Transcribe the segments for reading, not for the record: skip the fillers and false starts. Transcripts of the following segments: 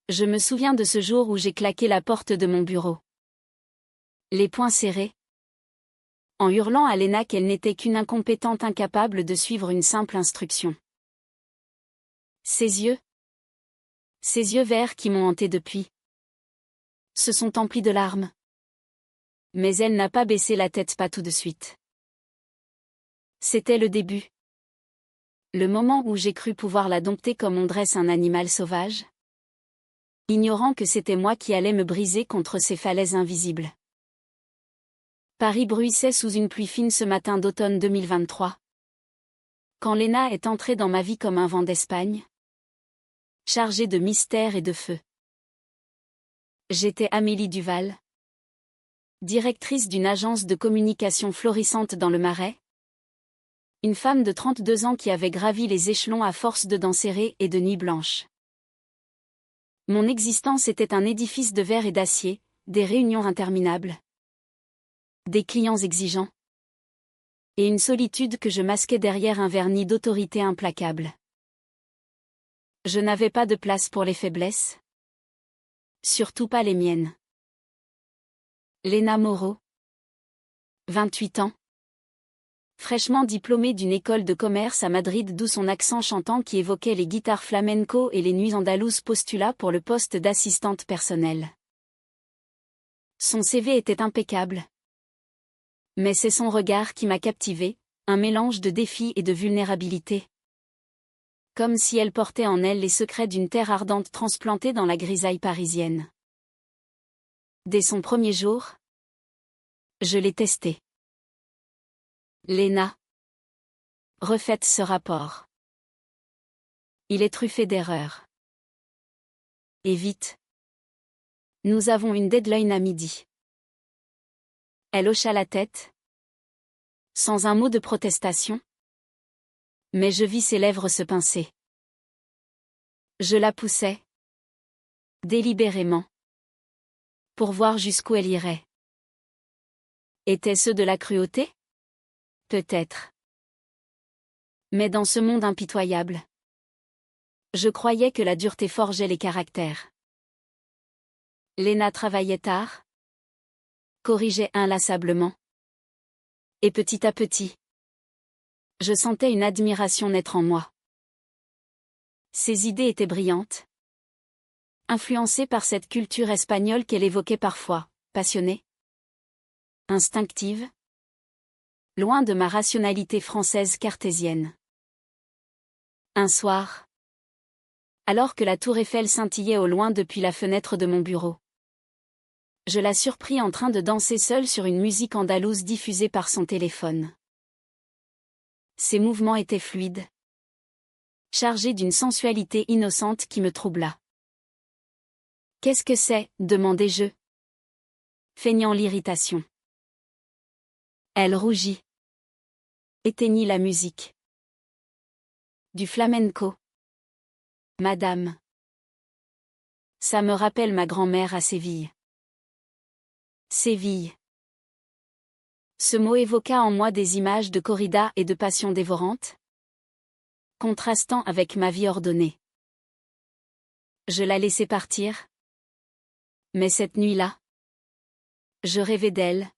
Je me souviens de ce jour où j'ai claqué la porte de mon bureau. Les poings serrés. En hurlant à Léna qu'elle n'était qu'une incompétente incapable de suivre une simple instruction. Ses yeux verts qui m'ont hanté depuis, se sont emplis de larmes. Mais elle n'a pas baissé la tête, pas tout de suite. C'était le début. Le moment où j'ai cru pouvoir la dompter comme on dresse un animal sauvage. Ignorant que c'était moi qui allais me briser contre ces falaises invisibles. Paris bruissait sous une pluie fine ce matin d'automne 2023. Quand Léna est entrée dans ma vie comme un vent d'Espagne, chargé de mystère et de feu. J'étais Amélie Duval, directrice d'une agence de communication florissante dans le Marais. Une femme de 32 ans qui avait gravi les échelons à force de dents serrées et de nuits blanches. Mon existence était un édifice de verre et d'acier, des réunions interminables, des clients exigeants, et une solitude que je masquais derrière un vernis d'autorité implacable. Je n'avais pas de place pour les faiblesses. Surtout pas les miennes. Léna Moreau. 28 ans. Fraîchement diplômée d'une école de commerce à Madrid, d'où son accent chantant qui évoquait les guitares flamenco et les nuits andalouses, postula pour le poste d'assistante personnelle. Son CV était impeccable. Mais c'est son regard qui m'a captivée, un mélange de défi et de vulnérabilité. Comme si elle portait en elle les secrets d'une terre ardente transplantée dans la grisaille parisienne. Dès son premier jour, je l'ai testée. Léna. Refaites ce rapport. Il est truffé d'erreurs. Et vite. Nous avons une deadline à midi. Elle hocha la tête. Sans un mot de protestation. Mais je vis ses lèvres se pincer. Je la poussais. Délibérément. Pour voir jusqu'où elle irait. Étaient-ce de la cruauté ? Peut-être. Mais dans ce monde impitoyable, je croyais que la dureté forgeait les caractères. Léna travaillait tard, corrigeait inlassablement. Et petit à petit, je sentais une admiration naître en moi. Ses idées étaient brillantes, influencées par cette culture espagnole qu'elle évoquait parfois, passionnée, instinctive, loin de ma rationalité française cartésienne. Un soir, alors que la tour Eiffel scintillait au loin depuis la fenêtre de mon bureau, je la surpris en train de danser seule sur une musique andalouse diffusée par son téléphone. Ses mouvements étaient fluides, chargés d'une sensualité innocente qui me troubla. « Qu'est-ce que c'est ?» demandai-je, feignant l'irritation. Elle rougit. Éteignit la musique. Du flamenco. Madame. Ça me rappelle ma grand-mère à Séville. Séville. Ce mot évoqua en moi des images de corrida et de passion dévorante, contrastant avec ma vie ordonnée. Je la laissai partir. Mais cette nuit-là, je rêvais d'elle,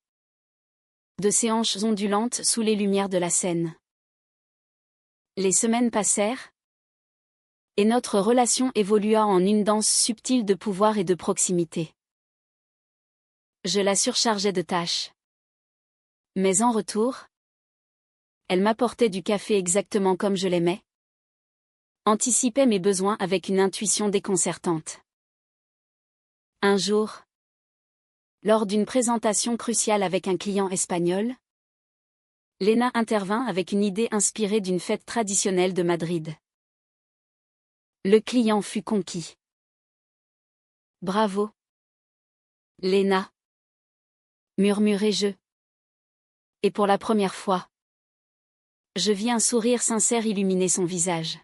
de ses hanches ondulantes sous les lumières de la Seine. Les semaines passèrent, et notre relation évolua en une danse subtile de pouvoir et de proximité. Je la surchargeais de tâches. Mais en retour, elle m'apportait du café exactement comme je l'aimais, anticipait mes besoins avec une intuition déconcertante. Un jour, lors d'une présentation cruciale avec un client espagnol, Léna intervint avec une idée inspirée d'une fête traditionnelle de Madrid. Le client fut conquis. Bravo, Léna, murmurai-je. Et pour la première fois, je vis un sourire sincère illuminer son visage.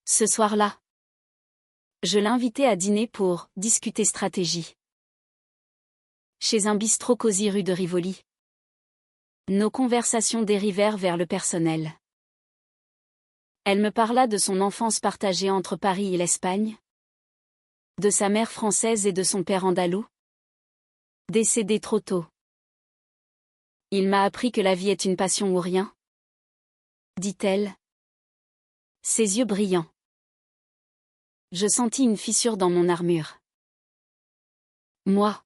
Ce soir-là, je l'invitai à dîner pour discuter stratégie. Chez un bistrot cosy rue de Rivoli. Nos conversations dérivèrent vers le personnel. Elle me parla de son enfance partagée entre Paris et l'Espagne, De sa mère française et de son père andalou. Décédé trop tôt. Il m'a appris que la vie est une passion ou rien. Dit-elle. Ses yeux brillants. Je sentis une fissure dans mon armure. Moi,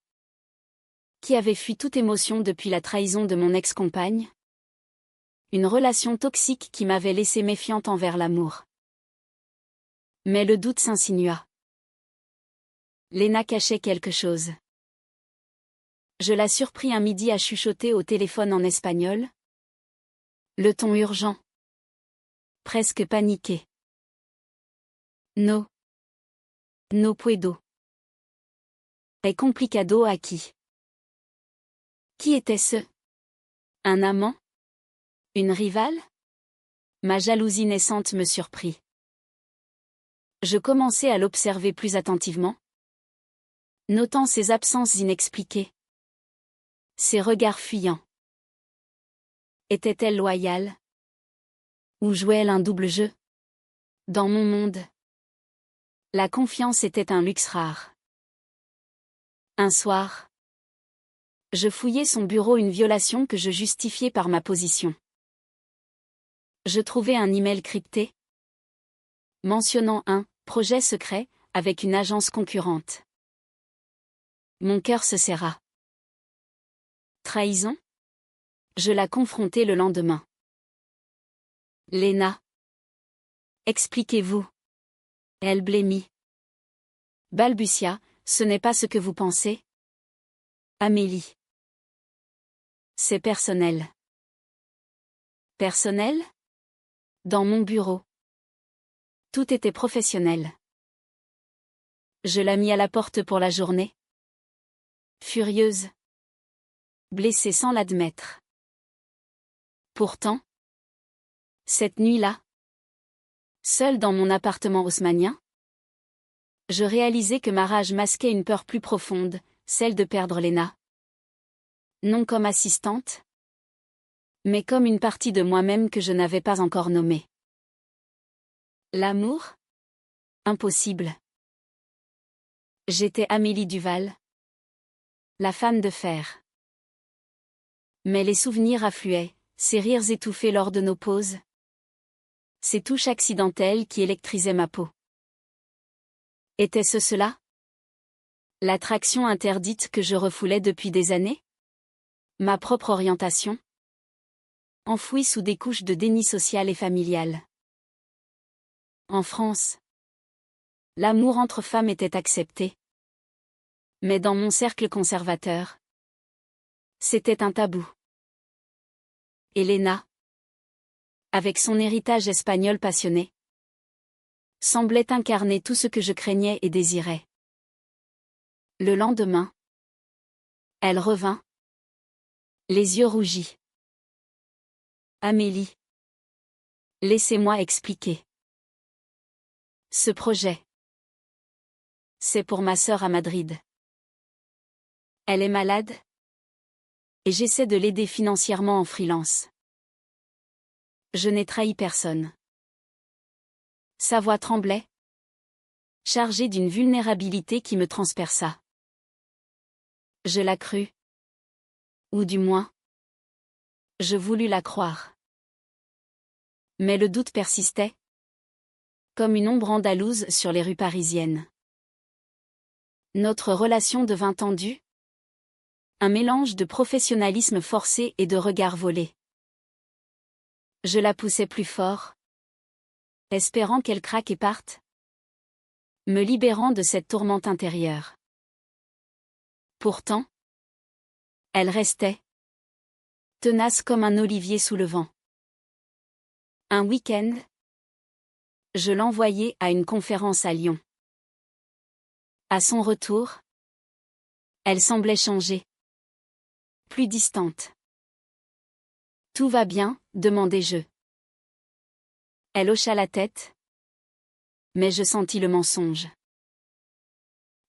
qui avais fui toute émotion depuis la trahison de mon ex-compagne. Une relation toxique qui m'avait laissé méfiante envers l'amour. Mais le doute s'insinua. Léna cachait quelque chose. Je la surpris un midi à chuchoter au téléphone en espagnol. Le ton urgent. Presque paniqué. No. No puedo. Es complicado aquí. Qui était-ce? Un amant? Une rivale? Ma jalousie naissante me surprit. Je commençai à l'observer plus attentivement, notant ses absences inexpliquées. Ses regards fuyants. Était-elle loyale? Ou jouait-elle un double jeu? Dans mon monde, la confiance était un luxe rare. Un soir, je fouillai son bureau, une violation que je justifiais par ma position. Je trouvai un email crypté mentionnant un projet secret avec une agence concurrente. Mon cœur se serra. Trahison? Je la confrontai le lendemain. Léna. Expliquez-vous. Elle blêmit. Balbutia, ce n'est pas ce que vous pensez. Amélie. C'est personnel. Personnel? Dans mon bureau. Tout était professionnel. Je la mis à la porte pour la journée. Furieuse. Blessée sans l'admettre. Pourtant, cette nuit-là, seule dans mon appartement haussmannien, je réalisais que ma rage masquait une peur plus profonde, celle de perdre Léna. Non comme assistante, mais comme une partie de moi-même que je n'avais pas encore nommée. L'amour? Impossible. J'étais Amélie Duval, la femme de fer. Mais les souvenirs affluaient, ces rires étouffés lors de nos pauses. Ces touches accidentelles qui électrisaient ma peau. Était-ce cela? L'attraction interdite que je refoulais depuis des années? Ma propre orientation? Enfouie sous des couches de déni social et familial. En France, l'amour entre femmes était accepté. Mais dans mon cercle conservateur, c'était un tabou. Léna, avec son héritage espagnol passionné, semblait incarner tout ce que je craignais et désirais. Le lendemain, elle revint, les yeux rougis. Amélie, laissez-moi expliquer. Ce projet, c'est pour ma sœur à Madrid. Elle est malade, et j'essaie de l'aider financièrement en freelance. Je n'ai trahi personne. Sa voix tremblait, chargée d'une vulnérabilité qui me transperça. Je la crus. Ou du moins, je voulus la croire. Mais le doute persistait, comme une ombre andalouse sur les rues parisiennes. Notre relation devint tendue, un mélange de professionnalisme forcé et de regards volés. Je la poussais plus fort, espérant qu'elle craque et parte, me libérant de cette tourmente intérieure. Pourtant, elle restait, tenace comme un olivier sous le vent. Un week-end, je l'envoyai à une conférence à Lyon. À son retour, elle semblait changer. Plus distante. Tout va bien, demandai-je. Elle hocha la tête. Mais je sentis le mensonge.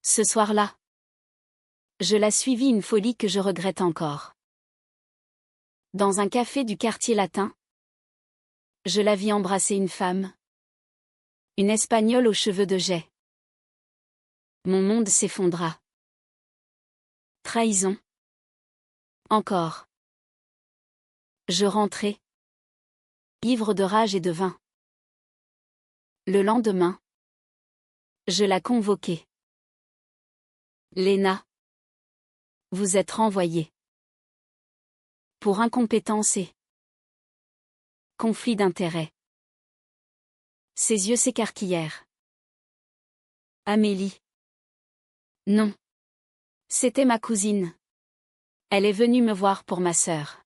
Ce soir-là, je la suivis, une folie que je regrette encore. Dans un café du quartier latin, je la vis embrasser une femme. Une Espagnole aux cheveux de jais. Mon monde s'effondra. Trahison. Encore. Je rentrai, ivre de rage et de vin. Le lendemain, je la convoquai. Léna, vous êtes renvoyée. Pour incompétence et conflit d'intérêts. Ses yeux s'écarquillèrent. Amélie. Non. C'était ma cousine. Elle est venue me voir pour ma sœur.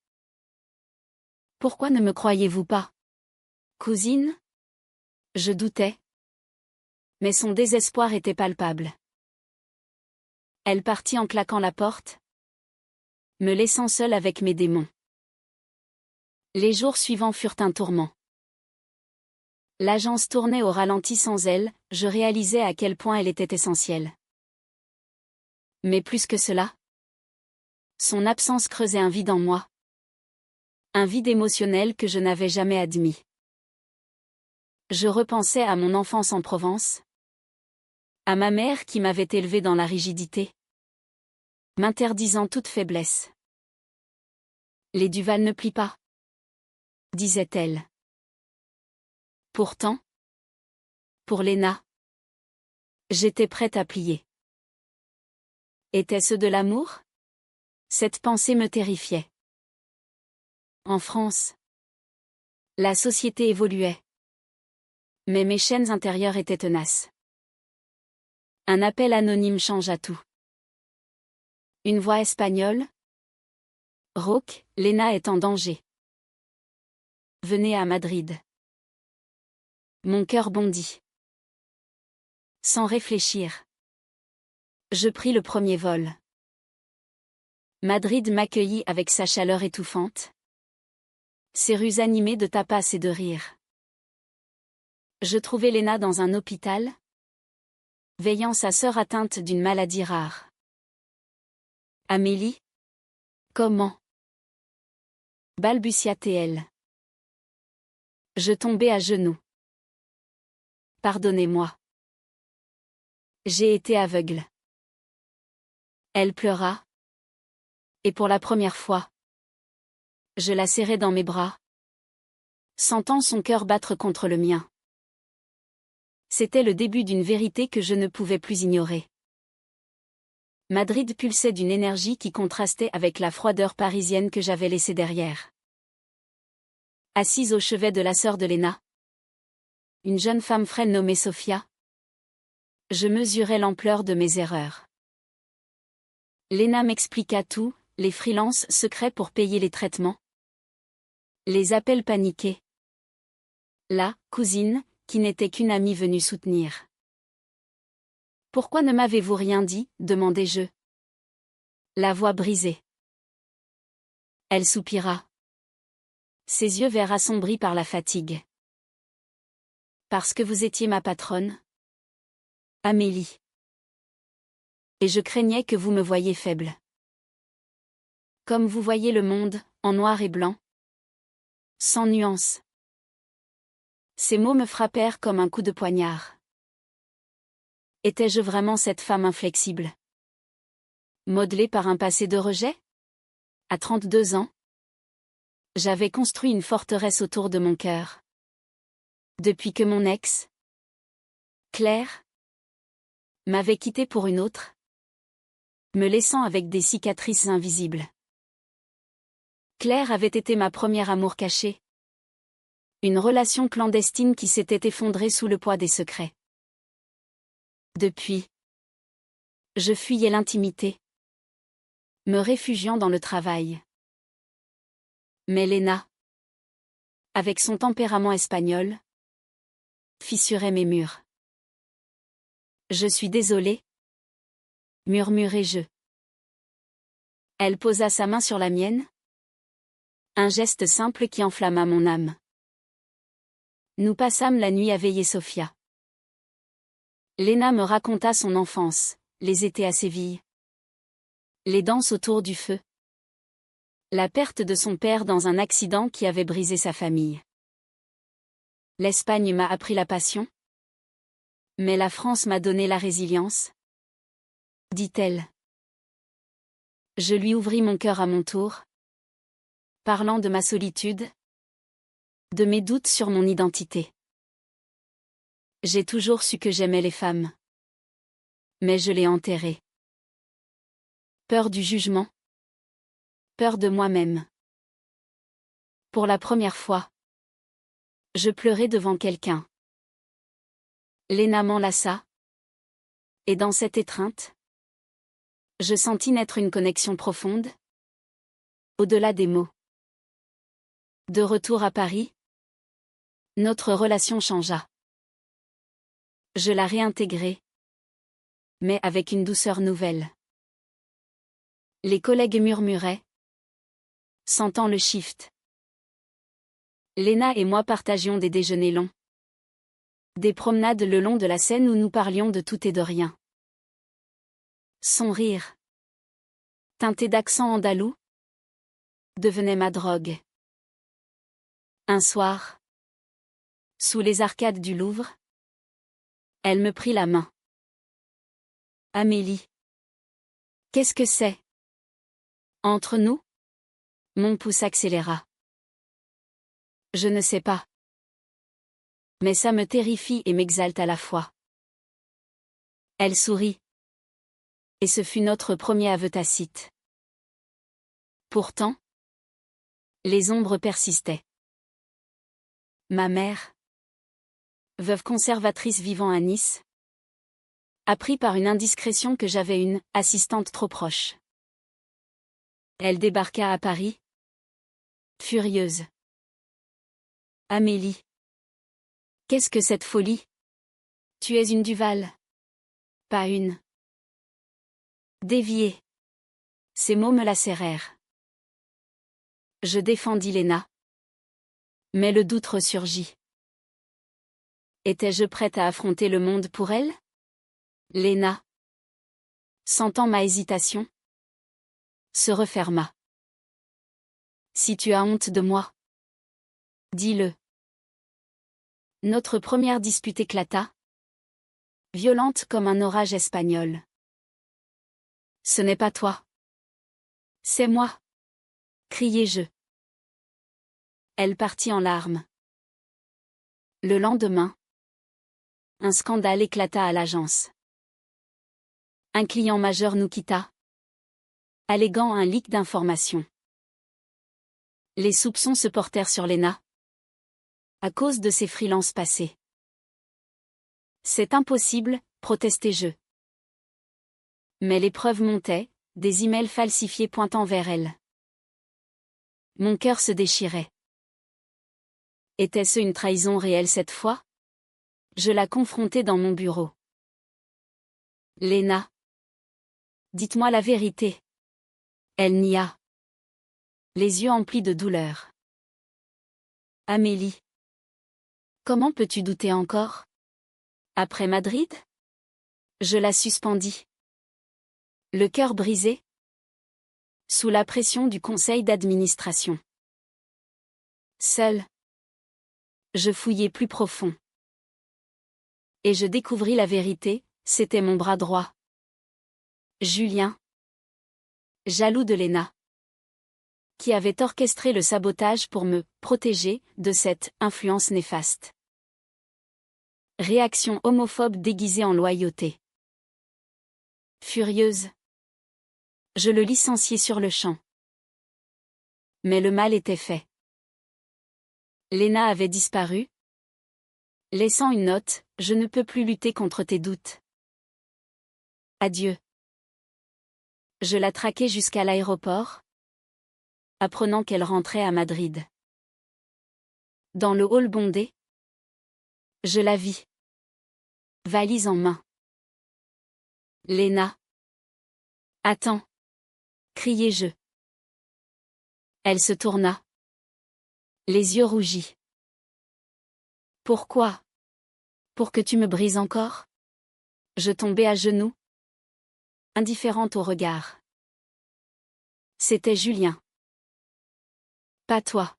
Pourquoi ne me croyez-vous pas? Cousine? Je doutais. Mais son désespoir était palpable. Elle partit en claquant la porte, me laissant seule avec mes démons. Les jours suivants furent un tourment. L'agence tournait au ralenti sans elle, je réalisais à quel point elle était essentielle. Mais plus que cela, son absence creusait un vide en moi. Un vide émotionnel que je n'avais jamais admis. Je repensais à mon enfance en Provence, à ma mère qui m'avait élevée dans la rigidité, m'interdisant toute faiblesse. Les Duval ne plient pas, disait-elle. Pourtant, pour Léna, j'étais prête à plier. Était-ce de l'amour? Cette pensée me terrifiait. En France, la société évoluait. Mais mes chaînes intérieures étaient tenaces. Un appel anonyme changea tout. Une voix espagnole. Rauque, Léna est en danger. Venez à Madrid. Mon cœur bondit. Sans réfléchir, je pris le premier vol. Madrid m'accueillit avec sa chaleur étouffante. Ses rues animées de tapas et de rires. Je trouvai Léna dans un hôpital, veillant sa sœur atteinte d'une maladie rare. Amélie? Comment? Balbutia-t-elle. Je tombai à genoux. Pardonnez-moi. J'ai été aveugle. Elle pleura. Et pour la première fois, je la serrai dans mes bras, sentant son cœur battre contre le mien. C'était le début d'une vérité que je ne pouvais plus ignorer. Madrid pulsait d'une énergie qui contrastait avec la froideur parisienne que j'avais laissée derrière. Assise au chevet de la sœur de Léna, une jeune femme frêle nommée Sofia, je mesurais l'ampleur de mes erreurs. Léna m'expliqua tout, les freelances secrets pour payer les traitements, les appels paniqués. La cousine, qui n'était qu'une amie venue soutenir. Pourquoi ne m'avez-vous rien dit? Demandai-je. La voix brisée. Elle soupira. Ses yeux verts assombris par la fatigue. Parce que vous étiez ma patronne, Amélie. Et je craignais que vous me voyiez faible. Comme vous voyez le monde, en noir et blanc. Sans nuance. Ces mots me frappèrent comme un coup de poignard. Étais-je vraiment cette femme inflexible? Modelée par un passé de rejet? À 32 ans, j'avais construit une forteresse autour de mon cœur. Depuis que mon ex, Claire, m'avait quitté pour une autre, me laissant avec des cicatrices invisibles. Claire avait été ma première amour caché. Une relation clandestine qui s'était effondrée sous le poids des secrets. Depuis, je fuyais l'intimité, me réfugiant dans le travail. Mais Léna, avec son tempérament espagnol, fissurait mes murs. Je suis désolée, murmurai-je. Elle posa sa main sur la mienne. Un geste simple qui enflamma mon âme. Nous passâmes la nuit à veiller Sofia. Léna me raconta son enfance, les étés à Séville, les danses autour du feu, la perte de son père dans un accident qui avait brisé sa famille. L'Espagne m'a appris la passion, mais la France m'a donné la résilience, dit-elle. Je lui ouvris mon cœur à mon tour, parlant de ma solitude, de mes doutes sur mon identité. J'ai toujours su que j'aimais les femmes. Mais je l'ai enterré. Peur du jugement. Peur de moi-même. Pour la première fois, je pleurais devant quelqu'un. Léna m'enlaça. Et dans cette étreinte, je sentis naître une connexion profonde, au-delà des mots. De retour à Paris, notre relation changea. Je la réintégrai, mais avec une douceur nouvelle. Les collègues murmuraient, sentant le shift. Léna et moi partagions des déjeuners longs. Des promenades le long de la Seine où nous parlions de tout et de rien. Son rire, teinté d'accent andalou, devenait ma drogue. Un soir, sous les arcades du Louvre, elle me prit la main. Amélie. Qu'est-ce que c'est? Entre nous? Mon pouce accéléra. Je ne sais pas. Mais ça me terrifie et m'exalte à la fois. Elle sourit. Et ce fut notre premier aveu tacite. Pourtant, les ombres persistaient. Ma mère, veuve conservatrice vivant à Nice, apprit par une indiscrétion que j'avais une assistante trop proche. Elle débarqua à Paris, furieuse. Amélie. Qu'est-ce que cette folie? Tu es une Duval. Pas une. Déviée. Ces mots me lacérèrent. Je défendis Léna. Mais le doute ressurgit. Étais-je prête à affronter le monde pour elle? Léna, sentant ma hésitation, se referma. Si tu as honte de moi, dis-le. Notre première dispute éclata, violente comme un orage espagnol. Ce n'est pas toi. C'est moi, criai-je. Elle partit en larmes. Le lendemain, un scandale éclata à l'agence. Un client majeur nous quitta, alléguant un leak d'informations. Les soupçons se portèrent sur Léna, à cause de ses freelances passés. C'est impossible, protestai-je. Mais les preuves montaient, des emails falsifiés pointant vers elle. Mon cœur se déchirait. Était-ce une trahison réelle cette fois? Je la confrontai dans mon bureau. Léna. Dites-moi la vérité. Elle nia. Les yeux emplis de douleur. Amélie. Comment peux-tu douter encore? Après Madrid? Je la suspendis. Le cœur brisé. Sous la pression du conseil d'administration. Seul. Je fouillai plus profond. Et je découvris la vérité, c'était mon bras droit. Julien. Jaloux de Léna. Qui avait orchestré le sabotage pour me protéger de cette influence néfaste. Réaction homophobe déguisée en loyauté. Furieuse. Je le licenciai sur le champ. Mais le mal était fait. Léna avait disparu. Laissant une note, je ne peux plus lutter contre tes doutes. Adieu. Je la traquai jusqu'à l'aéroport, apprenant qu'elle rentrait à Madrid. Dans le hall bondé, je la vis. Valise en main. Léna. Attends. Criai-je. Elle se tourna. Les yeux rougis. Pourquoi? Pour que tu me brises encore? Je tombai à genoux, indifférente au regard. C'était Julien. Pas toi.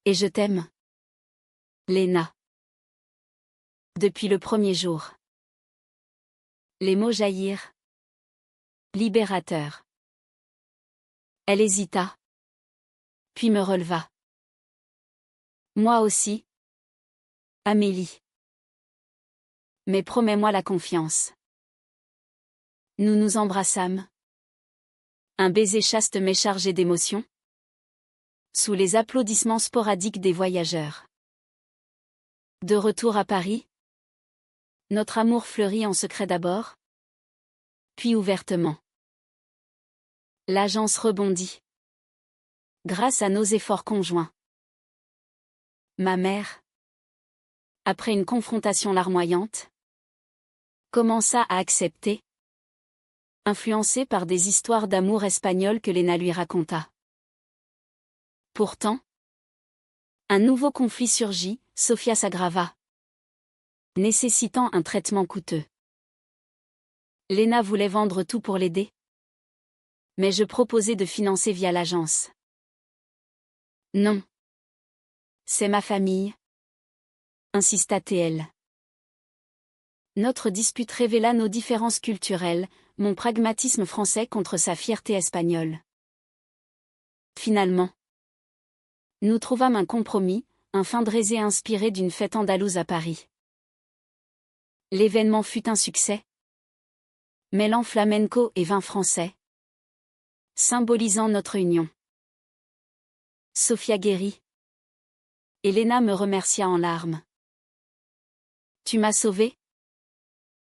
Et je t'aime. Léna. Depuis le premier jour. Les mots jaillirent. Libérateur. Elle hésita. Puis me releva. Moi aussi. Amélie. Mais promets-moi la confiance. Nous nous embrassâmes. Un baiser chaste mais chargé d'émotion. Sous les applaudissements sporadiques des voyageurs. De retour à Paris. Notre amour fleurit en secret d'abord. Puis ouvertement. L'agence rebondit. Grâce à nos efforts conjoints. Ma mère, après une confrontation larmoyante, commença à accepter, influencée par des histoires d'amour espagnoles que Léna lui raconta. Pourtant, un nouveau conflit surgit, Sofia s'aggrava, nécessitant un traitement coûteux. Léna voulait vendre tout pour l'aider, mais je proposais de financer via l'agence. Non. C'est ma famille, insista-t-elle. Notre dispute révéla nos différences culturelles, mon pragmatisme français contre sa fierté espagnole. Finalement, nous trouvâmes un compromis, un fundraiser inspiré d'une fête andalouse à Paris. L'événement fut un succès, mêlant flamenco et vin français, symbolisant notre union. Sofia guérit. Léna me remercia en larmes. Tu m'as sauvée,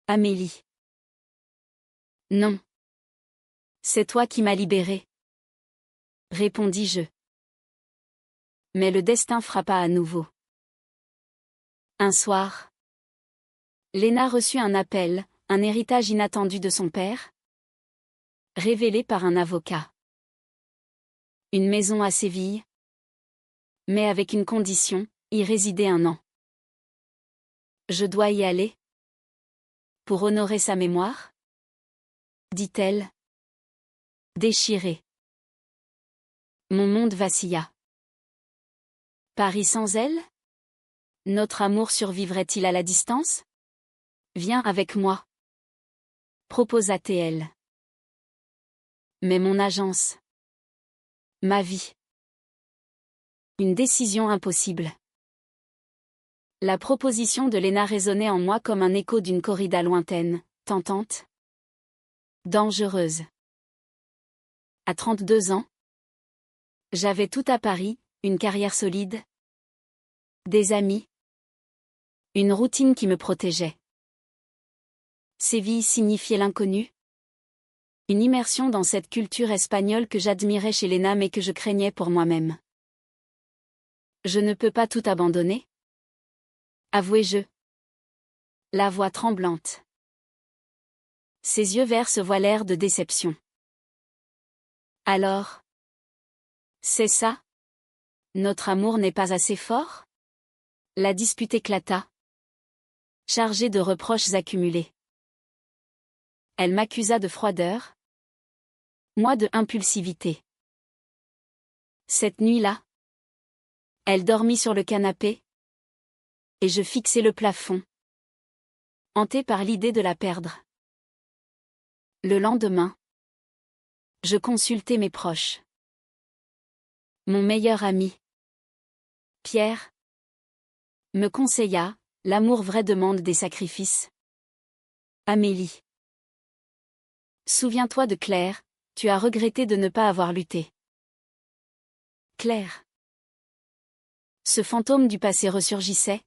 Amélie. Non. C'est toi qui m'as libérée, répondis-je. Mais le destin frappa à nouveau. Un soir, Léna reçut un appel, un héritage inattendu de son père, révélé par un avocat. Une maison à Séville, mais avec une condition, y résider 1 an. Je dois y aller? Pour honorer sa mémoire? Dit-elle. Déchirée. Mon monde vacilla. Paris sans elle? Notre amour survivrait-il à la distance? Viens avec moi, proposa-t-elle. Mais mon agence. Ma vie. Une décision impossible. La proposition de Léna résonnait en moi comme un écho d'une corrida lointaine, tentante, dangereuse. À 32 ans, j'avais tout à Paris, une carrière solide, des amis, une routine qui me protégeait. Séville signifiait l'inconnu. Une immersion dans cette culture espagnole que j'admirais chez Léna mais que je craignais pour moi-même. Je ne peux pas tout abandonner, avouai-je, la voix tremblante. Ses yeux verts se voilèrent de déception. Alors, c'est ça? Notre amour n'est pas assez fort? La dispute éclata, chargée de reproches accumulés. Elle m'accusa de froideur, moi de impulsivité. Cette nuit-là, elle dormit sur le canapé, et je fixai le plafond, hanté par l'idée de la perdre. Le lendemain, je consultai mes proches. Mon meilleur ami, Pierre, me conseilla, l'amour vrai demande des sacrifices. Amélie. Souviens-toi de Claire, tu as regretté de ne pas avoir lutté. Claire. Ce fantôme du passé ressurgissait,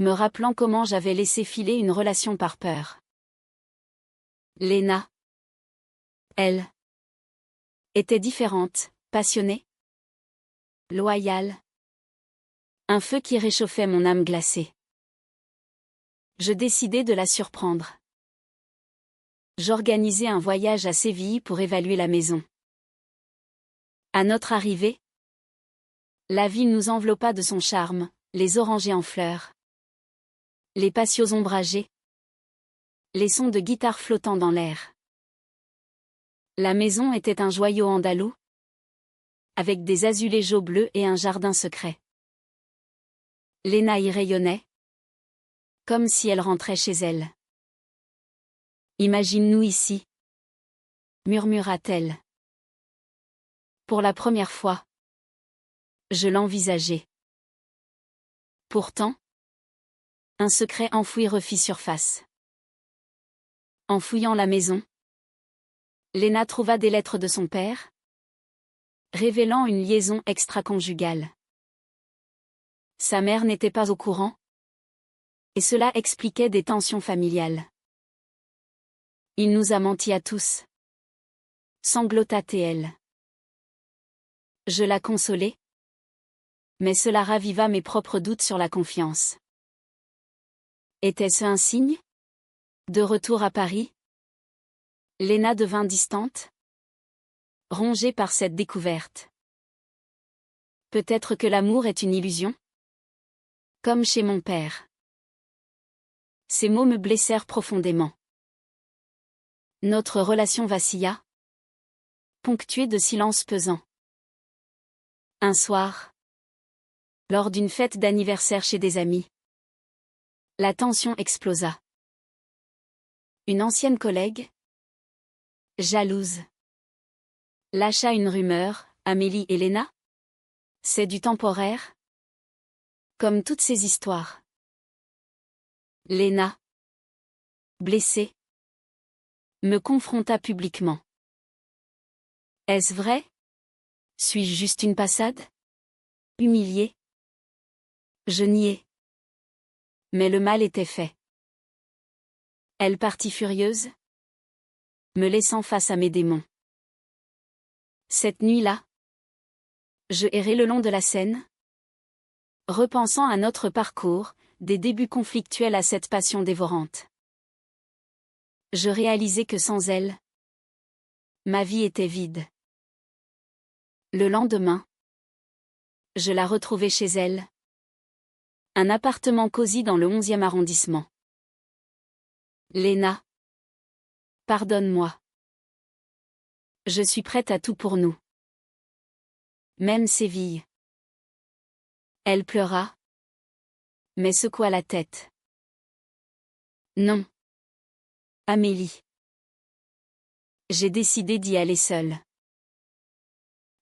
me rappelant comment j'avais laissé filer une relation par peur. Léna. Elle. Était différente, passionnée. Loyale. Un feu qui réchauffait mon âme glacée. Je décidai de la surprendre. J'organisai un voyage à Séville pour évaluer la maison. À notre arrivée, la ville nous enveloppa de son charme, les orangers en fleurs, les patios ombragés, les sons de guitare flottant dans l'air. La maison était un joyau andalou, avec des azulejos bleus et un jardin secret. Léna y rayonnait, comme si elle rentrait chez elle. Imagine-nous ici, murmura-t-elle. Pour la première fois. Je l'envisageais. Pourtant, un secret enfoui refit surface. En fouillant la maison, Léna trouva des lettres de son père, révélant une liaison extra-conjugale. Sa mère n'était pas au courant, et cela expliquait des tensions familiales. Il nous a menti à tous, sanglota-t-elle. Je la consolai, mais cela raviva mes propres doutes sur la confiance. Était-ce un signe? De retour à Paris, Léna devint distante, rongée par cette découverte. Peut-être que l'amour est une illusion? Comme chez mon père. Ces mots me blessèrent profondément. Notre relation vacilla, ponctuée de silences pesants. Un soir, lors d'une fête d'anniversaire chez des amis, la tension explosa. Une ancienne collègue, jalouse, lâcha une rumeur: Amélie et Léna? C'est du temporaire? Comme toutes ces histoires. Léna, blessée, me confronta publiquement. Est-ce vrai? Suis-je juste une passade? Humiliée? Je niai. Mais le mal était fait. Elle partit furieuse, me laissant face à mes démons. Cette nuit-là, je errai le long de la Seine, repensant à notre parcours, des débuts conflictuels à cette passion dévorante. Je réalisai que sans elle, ma vie était vide. Le lendemain, je la retrouvai chez elle. Un appartement cosy dans le 11e arrondissement. Léna, pardonne-moi. Je suis prête à tout pour nous. Même Séville. Elle pleura, mais secoua la tête. Non. Amélie. J'ai décidé d'y aller seule.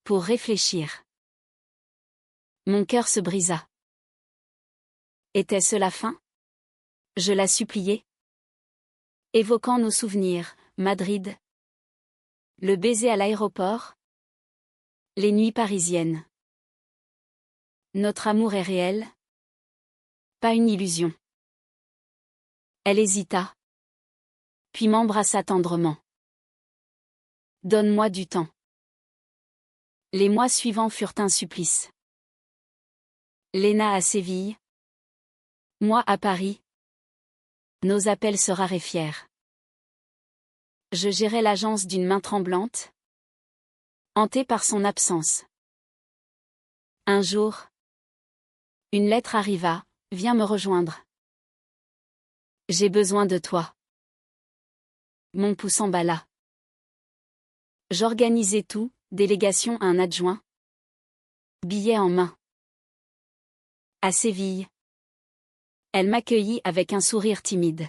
Pour réfléchir. Mon cœur se brisa. Était-ce la fin? Je la suppliai. Évoquant nos souvenirs, Madrid. Le baiser à l'aéroport. Les nuits parisiennes. Notre amour est réel. Pas une illusion. Elle hésita. Puis m'embrassa tendrement. Donne-moi du temps. Les mois suivants furent un supplice. Léna à Séville. Moi à Paris. Nos appels se raréfièrent. Je gérais l'agence d'une main tremblante, hantée par son absence. Un jour, une lettre arriva: viens me rejoindre. J'ai besoin de toi. Mon pouls s'emballa. J'organisai tout, délégation à un adjoint. Billet en main. À Séville. Elle m'accueillit avec un sourire timide.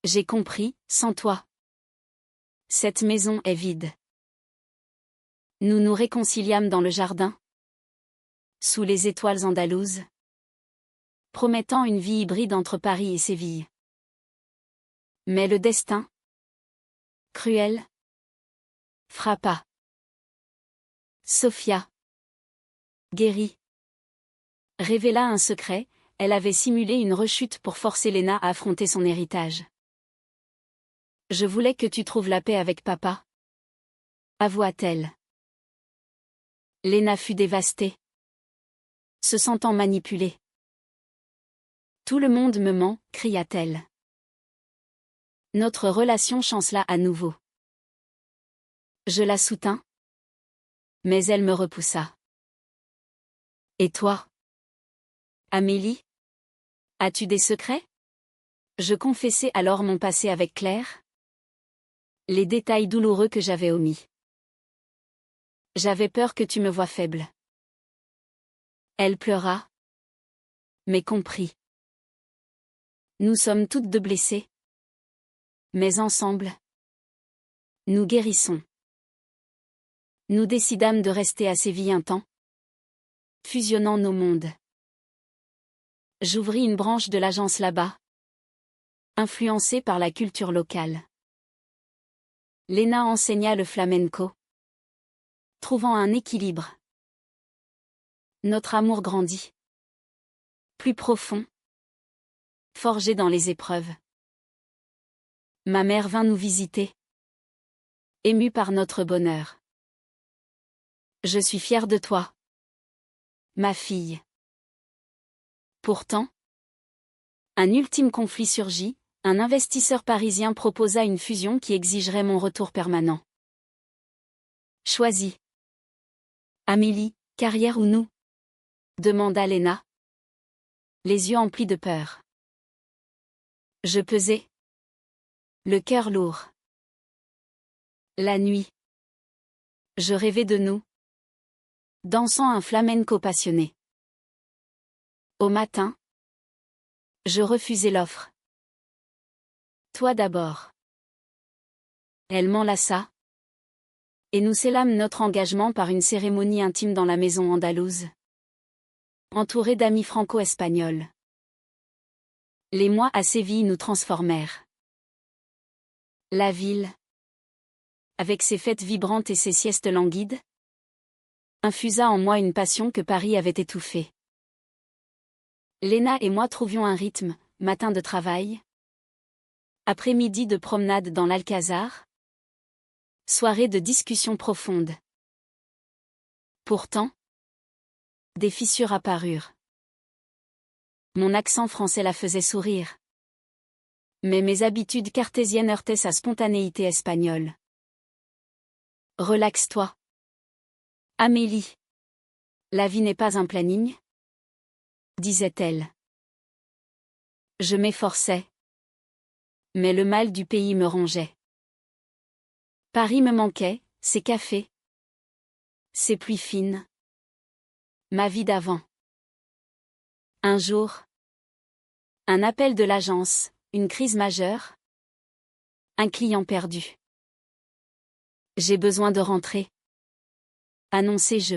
J'ai compris, sans toi. Cette maison est vide. Nous nous réconciliâmes dans le jardin, sous les étoiles andalouses, promettant une vie hybride entre Paris et Séville. Mais le destin, cruel, frappa. Sofia, guérie, révéla un secret: elle avait simulé une rechute pour forcer Léna à affronter son héritage. Je voulais que tu trouves la paix avec papa, avoua-t-elle. Léna fut dévastée, se sentant manipulée. Tout le monde me ment, cria-t-elle. Notre relation chancela à nouveau. Je la soutins, mais elle me repoussa. Et toi, Amélie? As-tu des secrets? Je confessai alors mon passé avec Claire. Les détails douloureux que j'avais omis. J'avais peur que tu me voies faible. Elle pleura, mais comprit. Nous sommes toutes deux blessées. Mais ensemble, nous guérissons. Nous décidâmes de rester à Séville un temps, fusionnant nos mondes. J'ouvris une branche de l'agence là-bas, influencée par la culture locale. Lena enseigna le flamenco, trouvant un équilibre. Notre amour grandit. Plus profond, forgé dans les épreuves. Ma mère vint nous visiter, émue par notre bonheur. Je suis fière de toi, ma fille. Pourtant, un ultime conflit surgit, un investisseur parisien proposa une fusion qui exigerait mon retour permanent. Choisis. Amélie, carrière ou nous? Demanda Lena, les yeux emplis de peur. Je pesais, le cœur lourd. La nuit, je rêvais de nous, dansant un flamenco passionné. Au matin, je refusais l'offre. Toi d'abord. Elle m'enlaça, et nous scellâmes notre engagement par une cérémonie intime dans la maison andalouse, entourée d'amis franco-espagnols. Les mois à Séville nous transformèrent. La ville, avec ses fêtes vibrantes et ses siestes languides, infusa en moi une passion que Paris avait étouffée. Lena et moi trouvions un rythme, matin de travail, après-midi de promenade dans l'Alcazar, soirée de discussions profondes. Pourtant, des fissures apparurent. Mon accent français la faisait sourire. Mais mes habitudes cartésiennes heurtaient sa spontanéité espagnole. Relaxe-toi. Amélie. La vie n'est pas un planning, disait-elle. Je m'efforçais. Mais le mal du pays me rongeait. Paris me manquait, ses cafés, ses pluies fines, ma vie d'avant. Un jour, un appel de l'agence, une crise majeure, un client perdu. J'ai besoin de rentrer, annonçai-je.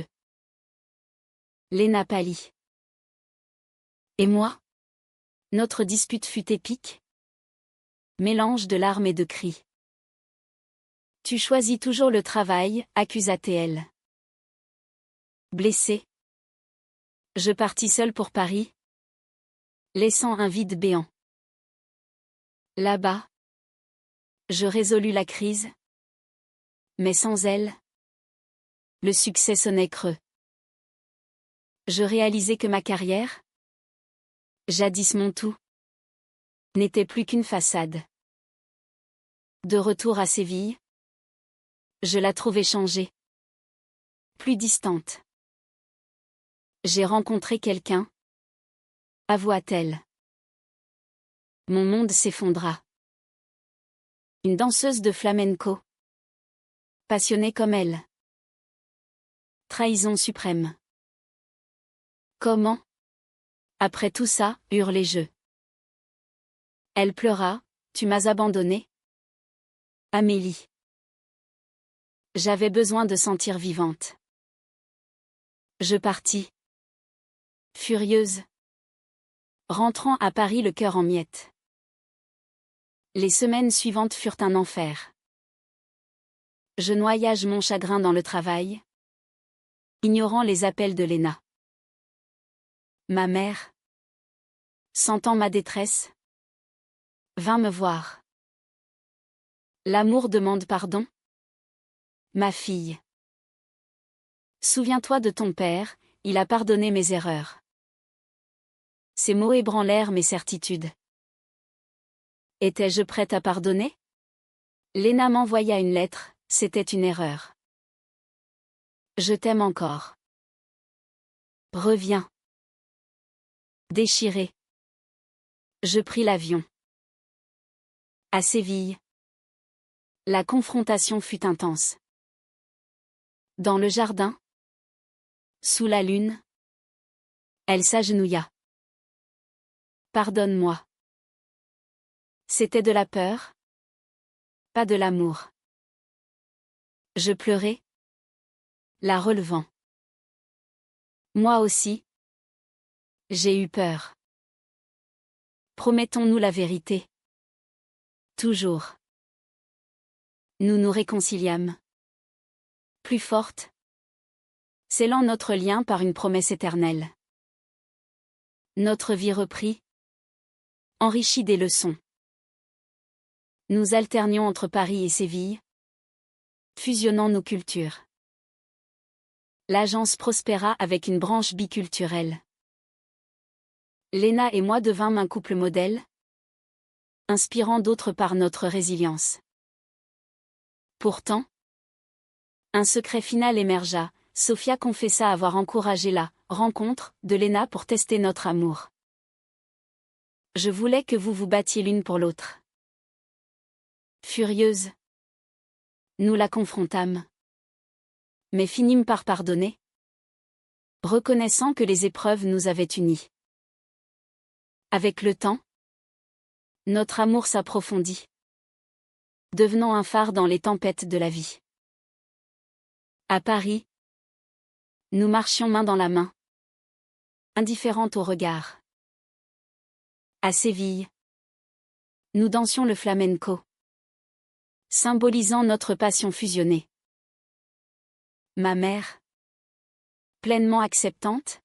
Lena pâlit. Et moi? Notre dispute fut épique, mélange de larmes et de cris. Tu choisis toujours le travail, accusa-t-elle. Blessée, je partis seule pour Paris, laissant un vide béant. Là-bas, je résolus la crise, mais sans elle, le succès sonnait creux. Je réalisai que ma carrière, jadis mon tout, n'était plus qu'une façade. De retour à Séville, je la trouvai changée, plus distante. J'ai rencontré quelqu'un, avoua-t-elle. Mon monde s'effondra. Une danseuse de flamenco, passionnée comme elle. Trahison suprême. Comment? Après tout ça, hurlai-je. Elle pleura, tu m'as abandonnée? Amélie. J'avais besoin de sentir vivante. Je partis. Furieuse. Rentrant à Paris le cœur en miettes. Les semaines suivantes furent un enfer. Je noyai mon chagrin dans le travail, ignorant les appels de Lena. Ma mère, sentant ma détresse, vint me voir. L'amour demande pardon? Ma fille. Souviens-toi de ton père, il a pardonné mes erreurs. Ces mots ébranlèrent mes certitudes. Étais-je prête à pardonner? Lena m'envoya une lettre, c'était une erreur. Je t'aime encore. Reviens. Déchiré. Je pris l'avion. À Séville. La confrontation fut intense. Dans le jardin, sous la lune, elle s'agenouilla. Pardonne-moi. C'était de la peur? pas de l'amour. Je pleurais, la relevant. Moi aussi. J'ai eu peur. Promettons-nous la vérité. Toujours. Nous nous réconciliâmes. Plus forte. Scellant notre lien par une promesse éternelle. Notre vie reprit. Enrichie des leçons. Nous alternions entre Paris et Séville. Fusionnant nos cultures. L'agence prospéra avec une branche biculturelle. Léna et moi devînmes un couple modèle, inspirant d'autres par notre résilience. Pourtant, un secret final émergea. Sophia confessa avoir encouragé la rencontre de Léna pour tester notre amour. Je voulais que vous vous battiez l'une pour l'autre. Furieuse, nous la confrontâmes. Mais finîmes par pardonner, reconnaissant que les épreuves nous avaient unis. Avec le temps, notre amour s'approfondit, devenant un phare dans les tempêtes de la vie. À Paris, nous marchions main dans la main, indifférentes au regard. À Séville, nous dansions le flamenco, symbolisant notre passion fusionnée. Ma mère, pleinement acceptante,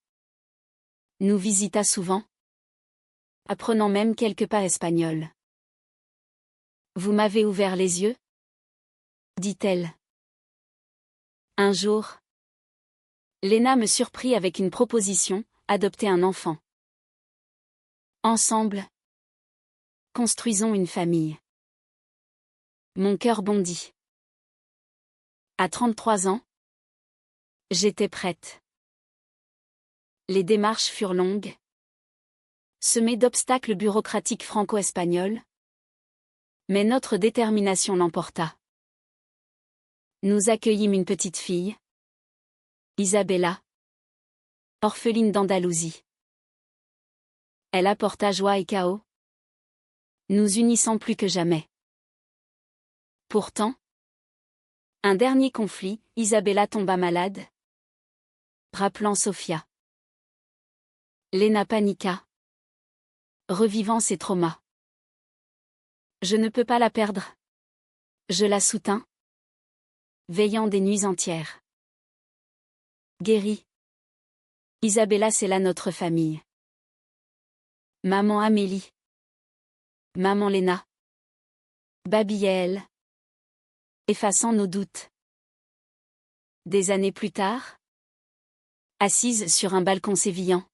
nous visita souvent, apprenant même quelques pas espagnols. Vous m'avez ouvert les yeux, dit-elle. Un jour, Léna me surprit avec une proposition, adopter un enfant. Ensemble, construisons une famille. Mon cœur bondit. À 33 ans, j'étais prête. Les démarches furent longues, semées d'obstacles bureaucratiques franco-espagnols, mais notre détermination l'emporta. Nous accueillîmes une petite fille, Isabella, orpheline d'Andalousie. Elle apporta joie et chaos, nous unissant plus que jamais. Pourtant, un dernier conflit, Isabella tomba malade, rappelant Sophia. Léna paniqua, revivant ses traumas. Je ne peux pas la perdre. Je la soutins, veillant des nuits entières. Guérie. Isabella scella notre famille. Maman Amélie. Maman Léna. Babielle. Effaçant nos doutes. Des années plus tard, assise sur un balcon sévillan,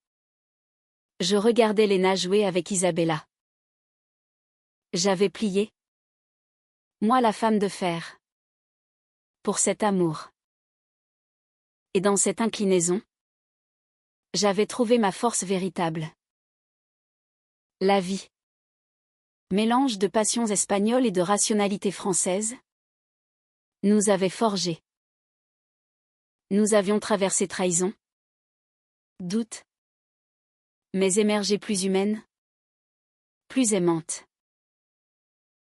je regardais Léna jouer avec Isabella. J'avais plié. Moi la femme de fer. Pour cet amour. Et dans cette inclinaison, j'avais trouvé ma force véritable. La vie. Mélange de passions espagnoles et de rationalité française, nous avait forgés. Nous avions traversé trahison, doute, mais émergé plus humaine, plus aimante.